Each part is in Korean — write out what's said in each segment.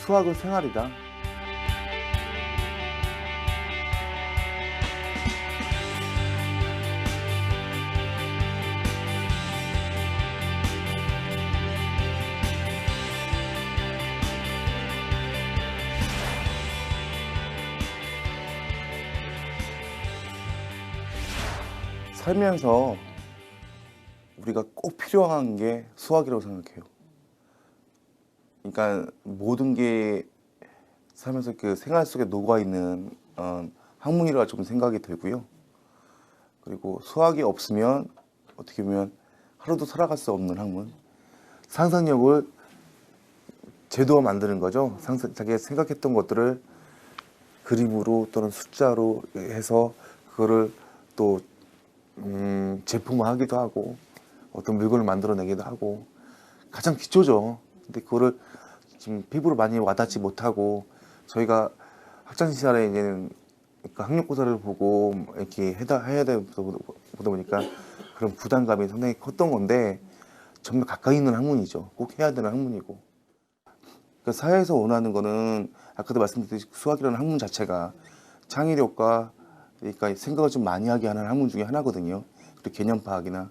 수학은 생활이다. 살면서 우리가 꼭 필요한 게 수학이라고 생각해요. 그러니까 모든 게 살면서 그 생활 속에 녹아있는 학문이라 좀 생각이 들고요. 그리고 수학이 없으면 어떻게 보면 하루도 살아갈 수 없는 학문. 상상력을 제도화 만드는 거죠. 자기가 생각했던 것들을 그림으로 또는 숫자로 해서 그거를 또 제품화하기도 하고 어떤 물건을 만들어내기도 하고 가장 기초죠. 근데 그거를 지금 피부로 많이 와닿지 못하고 저희가 학창 시절에 이제는 그러니까 학력고사를 보고 이렇게 해야 되다 보니까 그런 부담감이 상당히 컸던 건데 정말 가까이 있는 학문이죠. 꼭 해야 되는 학문이고. 그러니까 사회에서 원하는 거는 아까도 말씀드렸듯이 수학이라는 학문 자체가 창의력과 그러니까 생각을 좀 많이 하게 하는 학문 중에 하나거든요. 그리고 개념 파악이나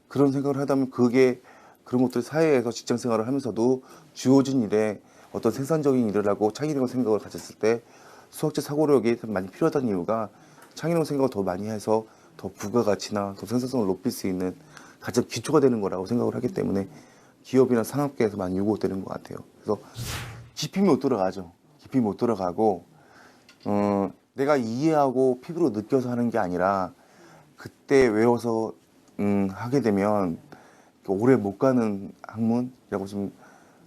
그런 생각을 하다 보면 그런 것들이 사회에서 직장 생활을 하면서도 주어진 일에 어떤 생산적인 일을 하고 창의력 생각을 가졌을 때 수학적 사고력이 많이 필요하다는 이유가 창의력 생각을 더 많이 해서 더 부가가치나 더 생산성을 높일 수 있는 가장 기초가 되는 거라고 생각을 하기 때문에 기업이나 산업계에서 많이 요구되는 것 같아요. 그래서 깊이 못 들어가죠. 깊이 못 들어가고 내가 이해하고 피부로 느껴서 하는 게 아니라 그때 외워서 하게 되면 오래 못 가는 학문이라고 좀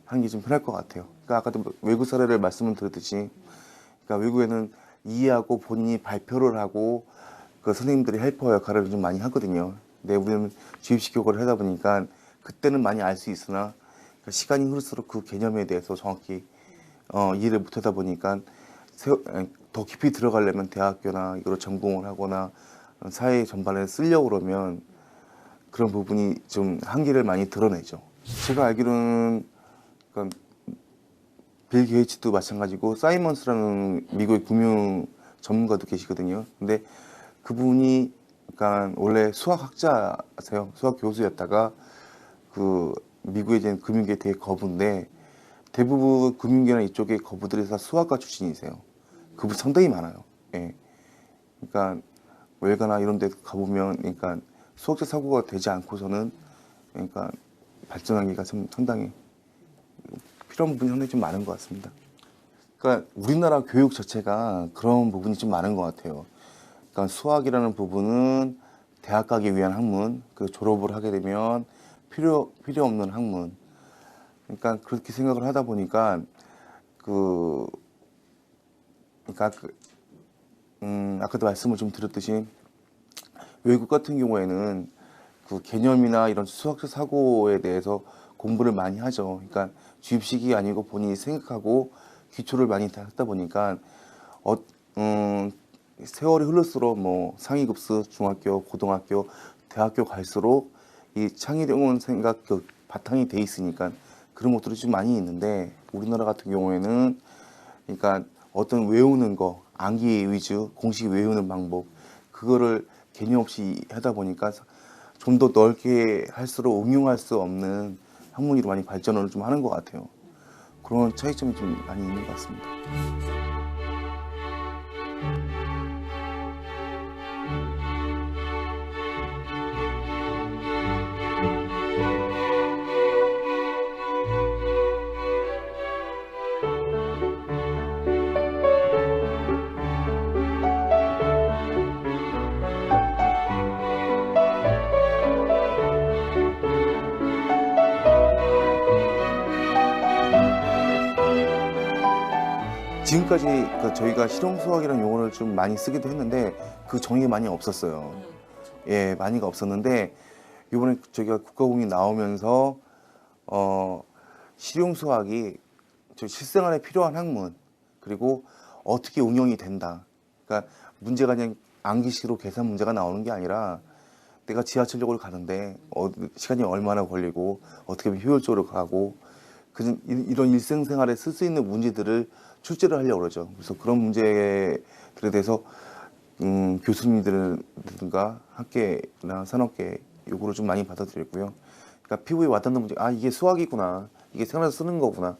하는 게 좀 편할 것 같아요. 그러니까 아까도 외국 사례를 말씀을 드렸듯이 그러니까 외국에는 이해하고 본인이 발표를 하고 그 선생님들이 헬퍼 역할을 좀 많이 하거든요. 근데 우리는 주입식 교육을 하다 보니까 그때는 많이 알 수 있으나 그러니까 시간이 흐를수록 그 개념에 대해서 정확히 이해를 못하다 보니까 더 깊이 들어가려면 대학교나 이걸 전공을 하거나 사회 전반에 쓰려고 그러면 그런 부분이 좀 한계를 많이 드러내죠. 제가 알기로는 그러니까 빌 게이츠도 마찬가지고 사이먼스라는 미국의 금융 전문가도 계시거든요. 근데 그분이 그러니까 원래 수학학자세요. 수학 교수였다가 그 미국에 이제 금융계 되게 거부인데 대부분 금융계나 이쪽에 거부들이 다 수학과 출신이세요. 그분 상당히 많아요. 예. 그러니까 외가나 이런 데 가보면 그러니까 수학적 사고가 되지 않고서는 그러니까 발전하기가 좀 상당히 필요한 부분이 상당히 좀 많은 것 같습니다. 그러니까 우리나라 교육 자체가 그런 부분이 좀 많은 것 같아요. 그러니까 수학이라는 부분은 대학 가기 위한 학문, 그 졸업을 하게 되면 필요 없는 학문. 그러니까 그렇게 생각을 하다 보니까 아까도 말씀을 좀 드렸듯이 외국 같은 경우에는 그 개념이나 이런 수학적 사고에 대해서 공부를 많이 하죠. 그러니까 주입식이 아니고 본인이 생각하고 기초를 많이 하다 보니까 세월이 흐를수록 뭐 상위급수, 중학교, 고등학교, 대학교 갈수록 이 창의력은 생각 그 바탕이 돼 있으니까 그런 것들이 좀 많이 있는데 우리나라 같은 경우에는 그러니까 어떤 외우는 거, 암기 위주, 공식 외우는 방법 그거를 개념 없이 하다 보니까 좀 더 넓게 할수록 응용할 수 없는 학문으로 많이 발전을 좀 하는 것 같아요. 그런 차이점이 좀 많이 있는 것 같습니다. 지금까지 저희가 실용수학이라는 용어를 좀 많이 쓰기도 했는데 그 정의가 많이 없었어요. 예, 많이가 없었는데 이번에 저희가 국가공이 나오면서 실용 수학이 저 실생활에 필요한 학문, 그리고 어떻게 응용이 된다. 그러니까 문제가 그냥 암기식으로 계산 문제가 나오는 게 아니라 내가 지하철역을 가는데 시간이 얼마나 걸리고 어떻게 하면 효율적으로 가고 이런 일생생활에 쓸 수 있는 문제들을 출제를 하려고 그러죠. 그래서 그런 문제들에 대해서 교수님들과 학계나 산업계 요구를 좀 많이 받아들였고요. 그러니까 피부에 와닿는 문제, 아 이게 수학이구나, 이게 생활에서 쓰는 거구나,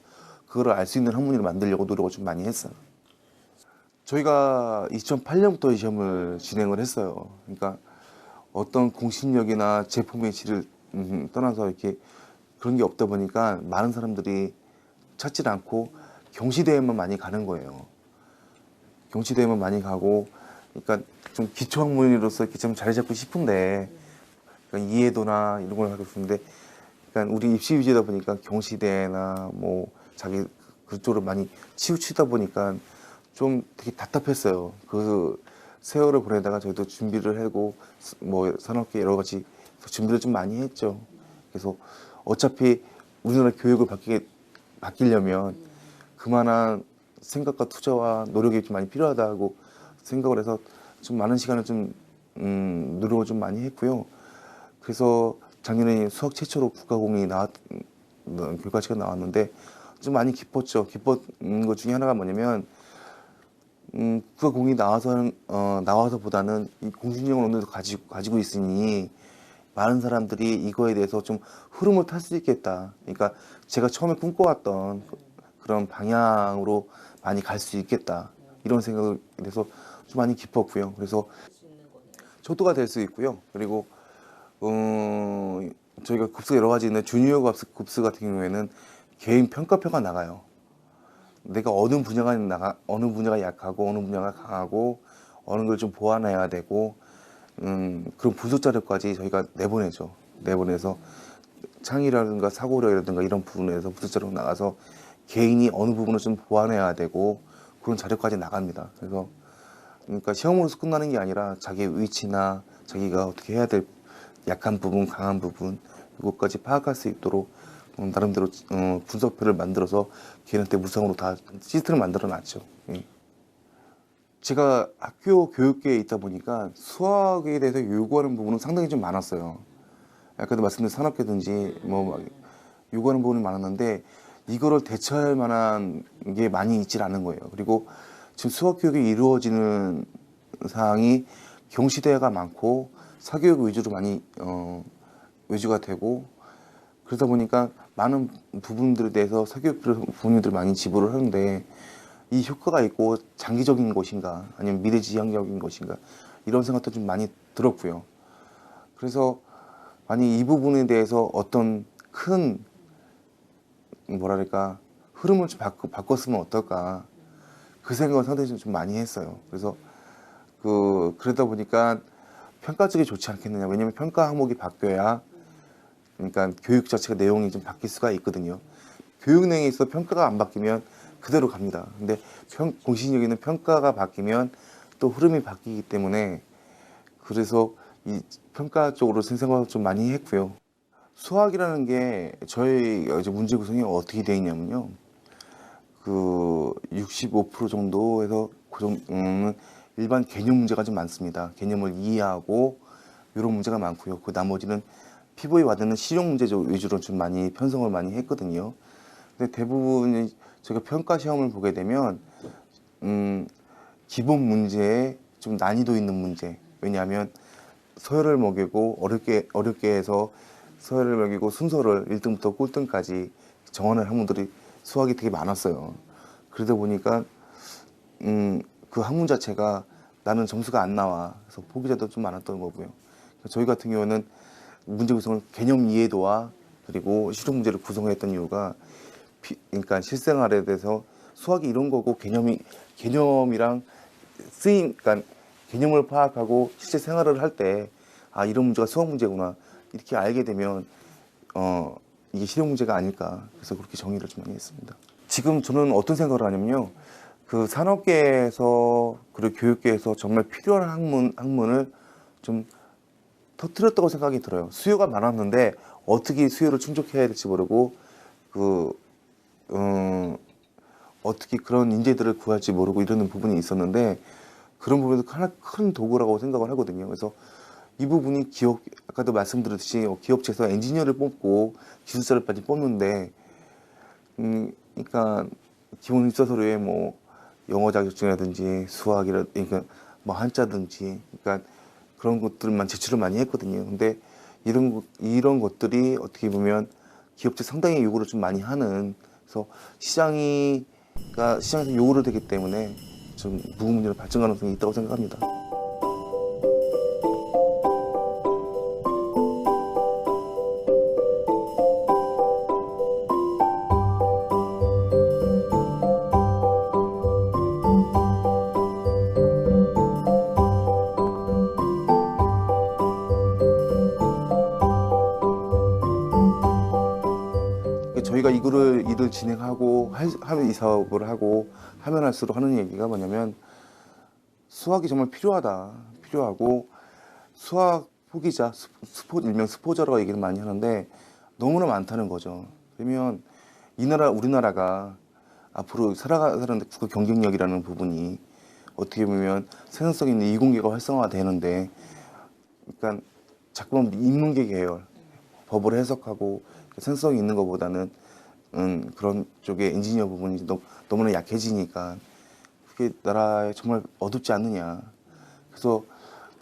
그거를 알 수 있는 학문을 만들려고 노력을 좀 많이 했어요. 저희가 2008년부터 이 시험을 진행을 했어요. 그러니까 어떤 공신력이나 제품의 질을 떠나서 이렇게 그런 게 없다 보니까 많은 사람들이 찾지 않고 경시대회만 많이 가는 거예요. 경시대회만 많이 가고, 그러니까 좀 기초학문으로서 이렇게 좀 자리 잡고 싶은데, 그러니까 이해도나 이런 걸 하고 싶은데, 그러니까 우리 입시 위주다 보니까 경시대회나 뭐 자기 그쪽으로 많이 치우치다 보니까 좀 되게 답답했어요. 그 세월을 보내다가 저희도 준비를 하고 뭐 산업계 여러 가지 준비를 좀 많이 했죠. 그래서 어차피 우리나라 교육을 바뀌려면 그만한 생각과 투자와 노력이 좀 많이 필요하다고 생각을 해서 좀 많은 시간을 좀 노력을 좀 많이 했고요. 그래서 작년에 수학 최초로 국가공이 결과치가 나왔는데 좀 많이 기뻤죠. 기뻤던 것 중에 하나가 뭐냐면 국가공이 나와서보다는 이 공신력을 어느 정도 가지고 있으니 많은 사람들이 이거에 대해서 좀 흐름을 탈 수 있겠다. 그러니까 제가 처음에 꿈꿔왔던 그런 방향으로 많이 갈 수 있겠다. 이런 생각에 대해서 좀 많이 기뻤고요. 그래서 초도가 될 수 있고요. 그리고 저희가 급수 여러 가지 있는 주니어 급수 같은 경우에는 개인 평가표가 나가요. 내가 어느 분야가 약하고 어느 분야가 강하고 어느 걸 좀 보완해야 되고 그런 분석 자료까지 저희가 내보내서 창의라든가 사고력이라든가 이런 부분에서 분석 자료가 나가서 개인이 어느 부분을 좀 보완해야 되고 그런 자료까지 나갑니다. 그래서 그러니까 시험으로서 끝나는 게 아니라 자기의 위치나 자기가 어떻게 해야 될 약한 부분, 강한 부분 이것까지 파악할 수 있도록 나름대로 분석표를 만들어서 걔한테 무상으로 다 시스템을 만들어 놨죠. 예. 제가 학교 교육계에 있다 보니까 수학에 대해서 요구하는 부분은 상당히 좀 많았어요. 아까도 말씀드린 산업계든지 뭐 막 요구하는 부분이 많았는데 이거를 대처할 만한 게 많이 있질 않은 거예요. 그리고 지금 수학 교육이 이루어지는 사항이 경시대회가 많고 사교육 위주로 많이 위주가 되고 그러다 보니까 많은 부분들에 대해서 사교육 부모님들 많이 지불을 하는데 이 효과가 있고 장기적인 것인가 아니면 미래지향적인 것인가 이런 생각도 좀 많이 들었고요. 그래서 만약 이 부분에 대해서 어떤 큰 뭐랄까 흐름을 좀 바꿨으면 어떨까 그 생각을 상당히 좀 많이 했어요. 그래서 그러다 보니까 평가 쪽이 좋지 않겠느냐. 왜냐하면 평가 항목이 바뀌어야 그러니까 교육 자체가 내용이 좀 바뀔 수가 있거든요. 교육 내용에 있어 평가가 안 바뀌면 그대로 갑니다. 근데 공신력에는 평가가 바뀌면 또 흐름이 바뀌기 때문에 그래서 이 평가 쪽으로 생각을 좀 많이 했고요. 수학이라는 게 저희 이제 문제 구성이 어떻게 되어 있냐면요. 그 65% 정도에서 그 정도는 일반 개념 문제가 좀 많습니다. 개념을 이해하고 이런 문제가 많고요. 그 나머지는 피부에 와닿는 실용 문제 위주로 좀 많이 편성을 많이 했거든요. 근데 대부분 제가 평가 시험을 보게 되면 기본 문제에 좀 난이도 있는 문제. 왜냐하면 서열을 매기고 어렵게 해서 서열을 매기고 순서를 1등부터 꼴등까지 정하는 학문들이 수학이 되게 많았어요. 그러다 보니까 그 학문 자체가 나는 점수가 안 나와. 그래서 포기자도 좀 많았던 거고요. 저희 같은 경우는 문제 구성을 개념 이해도와 그리고 실용 문제를 구성했던 이유가 그러니까 실생활에 대해서 수학이 이런 거고 개념이랑 쓰임, 그러니까 개념을 파악하고 실제 생활을 할 때 아 이런 문제가 수학 문제구나 이렇게 알게 되면 이게 실용 문제가 아닐까 그래서 그렇게 정의를 좀 많이 했습니다. 지금 저는 어떤 생각을 하냐면요, 그 산업계에서 그리고 교육계에서 정말 필요한 학문을 좀 터뜨렸다고 생각이 들어요. 수요가 많았는데 어떻게 수요를 충족해야 될지 모르고 그 어떻게 그런 인재들을 구할지 모르고 이러는 부분이 있었는데 그런 부분에서 하나 큰 도구라고 생각을 하거든요. 그래서 이 부분이 기업 아까도 말씀드렸듯이 기업체에서 엔지니어를 뽑고 기술자를 빨리 뽑는데 그러니까 기본 입사 서류에 뭐 영어 자격증이라든지 수학이라 그러니까 뭐 한자든지 그러니까 그런 것들만 제출을 많이 했거든요. 근데 이런 것들이 어떻게 보면 기업체 상당히 요구를 좀 많이 하는 그래서 시장에서 요구를 되기 때문에 좀 무궁무진한 발전 가능성이 있다고 생각합니다. 저희가 일을 진행하고 하면 이 사업을 하고 하면 할수록 하는 얘기가 뭐냐면 수학이 정말 필요하고 수학 포기자, 일명 스포자라고 얘기를 많이 하는데 너무나 많다는 거죠. 그러면 우리나라가 앞으로 살아가는 국가 경쟁력이라는 부분이 어떻게 보면 생산성 있는 이공계가 활성화되는데 그러니까 자꾸만 인문계 계열 법을 해석하고 생성이 있는 것보다는 그런 쪽에 엔지니어 부분이 너무나 약해지니까 그게 나라에 정말 어둡지 않느냐. 그래서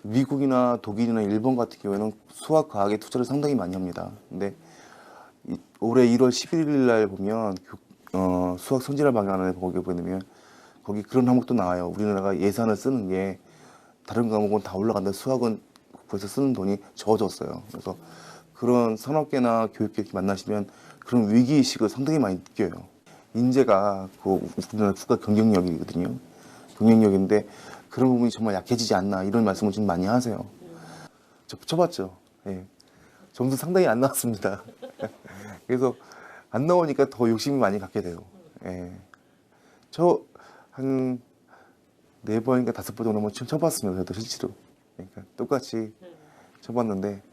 미국이나 독일이나 일본 같은 경우에는 수학 과학에 투자를 상당히 많이 합니다. 근데 올해 1월 11일 날 보면 수학 선진화 방향을 거기 보면 거기 그런 항목도 나와요. 우리나라가 예산을 쓰는 게 다른 과목은 다 올라갔는데 수학은 국부에서 쓰는 돈이 적어졌어요. 그래서 그런 산업계나 교육계 이렇게 만나시면 그런 위기의식을 상당히 많이 느껴요. 인재가 우리나라 국가 경쟁력이거든요. 경쟁력인데 그런 부분이 정말 약해지지 않나 이런 말씀을 좀 많이 하세요. 저 붙여봤죠. 예. 점수 상당히 안 나왔습니다. 그래서 안 나오니까 더 욕심이 많이 갖게 돼요. 예. 저 한 4번인가 5번 정도 쳐봤습니다. 저도 실제로. 그러니까 똑같이 쳐봤는데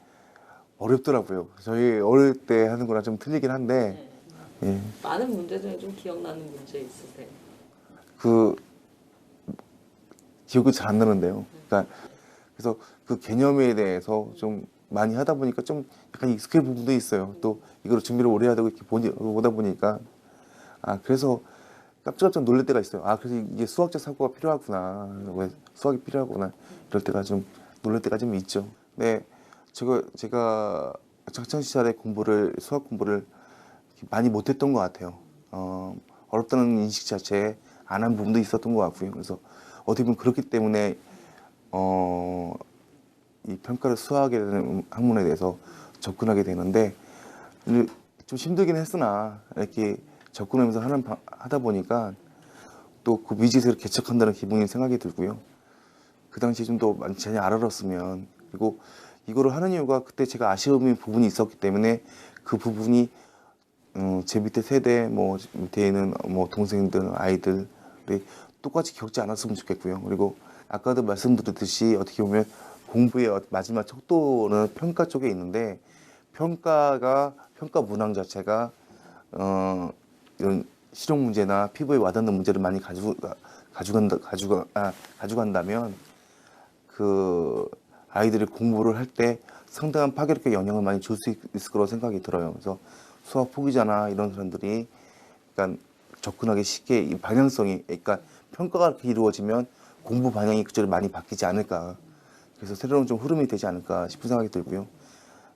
어렵더라고요. 저희 어릴 때 하는 거랑 좀 틀리긴 한데 예. 많은 문제 중에 좀 기억나는 문제 있으세요? 기억이 잘 안 나는데요. 그러니까 그래서 그 개념에 대해서 좀 많이 하다 보니까 좀 약간 익숙해 부분도 있어요. 또 이걸 준비를 오래 하다 이렇게 보다 보니까 그래서 깜짝깜짝 놀랄 때가 있어요. 그래서 이게 수학적 사고가 필요하구나. 왜 수학이 필요하구나. 이럴 때가 좀 놀랄 때가 좀 있죠. 네, 제가 학창 시절에 수학 공부를 많이 못했던 것 같아요. 어렵다는 인식 자체에 안 한 부분도 있었던 것 같고요. 그래서 어떻게 보면 그렇기 때문에 이 평가를 수학에 대한 학문에 대해서 접근하게 되는데 좀 힘들긴 했으나 이렇게 접근하면서 하다 보니까 또 그 위지에서 개척한다는 기분이 생각이 들고요. 그 당시에 좀 더 많이 전혀 알았으면 그리고 이거를 하는 이유가 그때 제가 아쉬운 부분이 있었기 때문에 그 부분이 제 밑에 세대 밑에 있는 동생들 아이들이 똑같이 겪지 않았으면 좋겠고요. 그리고 아까도 말씀드렸듯이 어떻게 보면 공부의 마지막 척도는 평가 쪽에 있는데 평가 문항 자체가 이런 실용 문제나 피부에 와닿는 문제를 많이 가져간다면 그 아이들이 공부를 할 때 상당한 파괴력의 영향을 많이 줄 수 있을 거라고 생각이 들어요. 그래서 수학 포기자나 이런 사람들이 그러니까 접근하기 쉽게 이 방향성이 그러니까 평가가 이렇게 이루어지면 공부 방향이 그쪽으로 많이 바뀌지 않을까. 그래서 새로운 좀 흐름이 되지 않을까 싶은 생각이 들고요.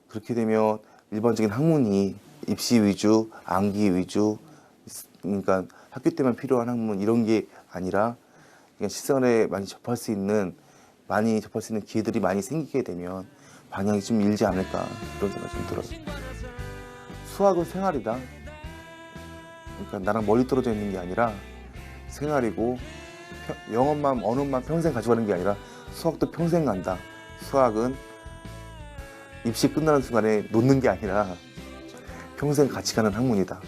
그렇게 되면 일반적인 학문이 입시 위주, 암기 위주, 그러니까 학교 때만 필요한 학문 이런 게 아니라 그냥 실생활에 많이 접할 수 있는 기회들이 많이 생기게 되면 방향이 좀 일지 않을까 그런 생각이 좀 들어요. 수학은 생활이다. 그러니까 나랑 멀리 떨어져 있는 게 아니라 생활이고 영어만 언어만 평생 가져가는 게 아니라 수학도 평생 간다. 수학은 입시 끝나는 순간에 놓는 게 아니라 평생 같이 가는 학문이다.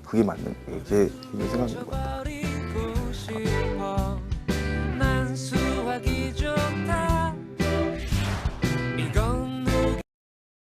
그게 맞는 제 생각인 것 같아요.